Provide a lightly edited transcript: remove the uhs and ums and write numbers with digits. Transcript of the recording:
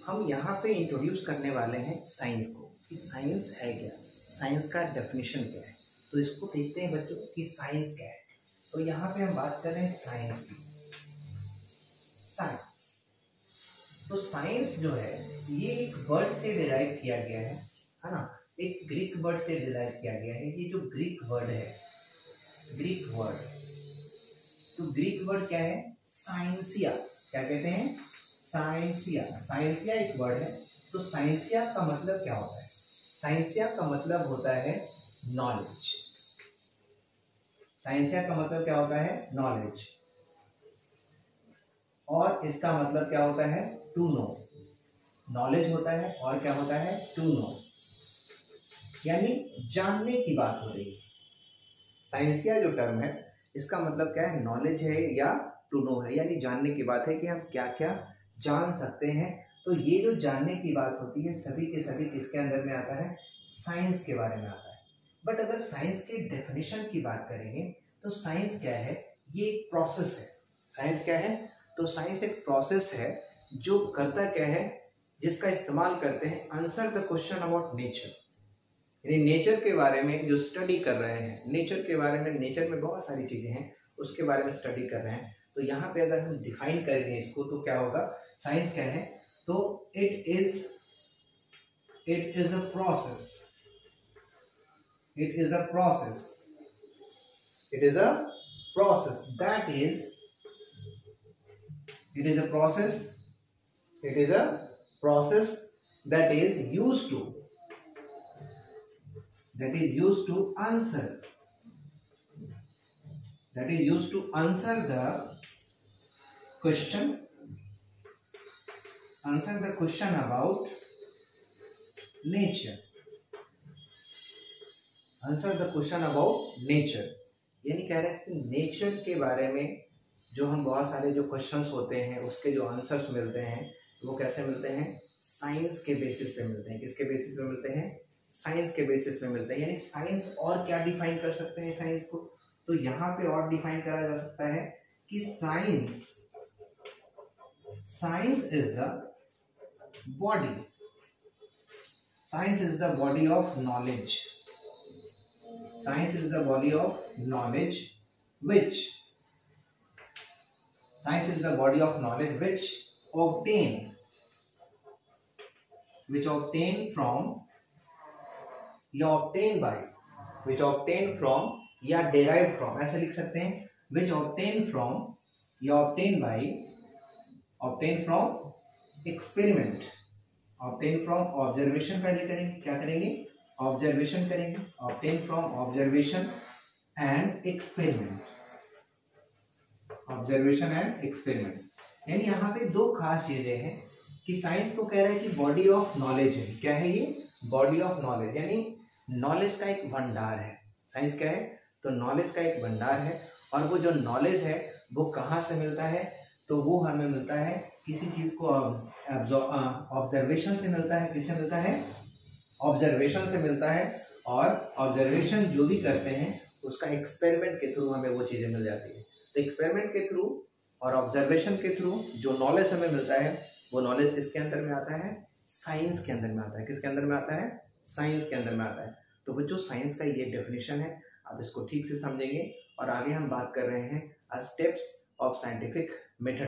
हम यहाँ पे इंट्रोड्यूस करने वाले हैं साइंस को कि साइंस है क्या, साइंस का डेफिनेशन क्या है। तो इसको देखते हैं बच्चों कि साइंस क्या है। तो यहाँ पे हम बात कर रहे हैं साइंस की। साइंस, तो साइंस जो है ये एक वर्ड से डिराइव किया गया है ना, एक ग्रीक वर्ड से डिराइव किया गया है। ये जो ग्रीक वर्ड है, ग्रीक वर्ड, तो ग्रीक वर्ड क्या है? साइंसिया। क्या कहते हैं? साइंसिया। साइंसिया एक वर्ड है। तो साइंसिया का मतलब क्या होता है? साइंसिया का मतलब होता है नॉलेज। साइंसिया का मतलब क्या होता है? नॉलेज। और इसका मतलब क्या होता है? To know. नॉलेज होता है और क्या होता है? टू नो, यानी जानने की बात हो रही है। साइंसिया जो टर्म है इसका मतलब क्या है? नॉलेज है या टू नो है, यानी जानने की बात है कि हम क्या क्या जान सकते हैं। तो ये जो जानने की बात होती है सभी के सभी किसके अंदर में आता है? साइंस के बारे में आता है। बट अगर साइंस के डेफिनेशन की बात करेंगे तो साइंस क्या है? ये एक प्रोसेस है। साइंस क्या है? तो साइंस एक प्रोसेस है जो करता क्या है, जिसका इस्तेमाल करते हैं answer the question about nature, यानी नेचर के बारे में जो स्टडी कर रहे हैं, नेचर के बारे में, नेचर में बहुत सारी चीजें हैं उसके बारे में स्टडी कर रहे हैं। तो यहाँ पे अगर हम डिफाइन करेंगे इसको तो क्या होगा? साइंस क्या है? तो it is a process, it is a process, it is a process that is, it is a process, it is a process that is used to, that is used to answer, that is used to answer the question, answer the question about nature, answer the question about nature। यानी कह रहे हैं कि nature के बारे में जो हम बहुत सारे जो क्वेश्चंस होते हैं उसके जो आंसर्स मिलते हैं वो कैसे मिलते हैं? साइंस के बेसिस पे मिलते हैं। किसके बेसिस पे मिलते हैं? साइंस के बेसिस पे मिलते हैं। यानी साइंस और क्या डिफाइन कर सकते हैं साइंस को? तो यहाँ पे और डिफाइन करा जा सकता है कि science, science is the body, science is the body of knowledge, science is the body of knowledge which, science is the body of knowledge which obtain from या obtain by, which obtain from या derived from, ऐसे लिख सकते हैं। which obtain from या obtain by, obtain from experiment, obtain from observation पहले करेंगे। क्या करेंगे? ऑब्जर्वेशन करेंगे। obtain from observation and experiment, observation and experiment. यानी यहाँ पे दो खास चीजें हैं कि साइंस को कह रहा है कि बॉडी ऑफ नॉलेज है। क्या है ये? बॉडी ऑफ नॉलेज, यानी नॉलेज का एक भंडार है। साइंस क्या है? तो नॉलेज का एक भंडार है। और वो जो नॉलेज है वो कहाँ से मिलता है? तो वो हमें मिलता है किसी चीज को ऑब्जर्वेशन से मिलता है। किससे मिलता है? ऑब्जर्वेशन से मिलता है। और ऑब्जर्वेशन जो भी करते हैं उसका एक्सपेरिमेंट के थ्रू हमें वो चीजें मिल जाती है। तो एक्सपेरिमेंट के थ्रू और ऑब्जर्वेशन के थ्रू जो नॉलेज हमें मिलता है वो नॉलेज किसके अंदर में आता है? साइंस के अंदर में आता है। किसके अंदर में आता है? साइंस के अंदर में आता है। तो बच्चों साइंस का ये डेफिनेशन है, आप इसको ठीक से समझेंगे। और आगे हम बात कर रहे हैं स्टेप्स ऑफ साइंटिफिक मेथड।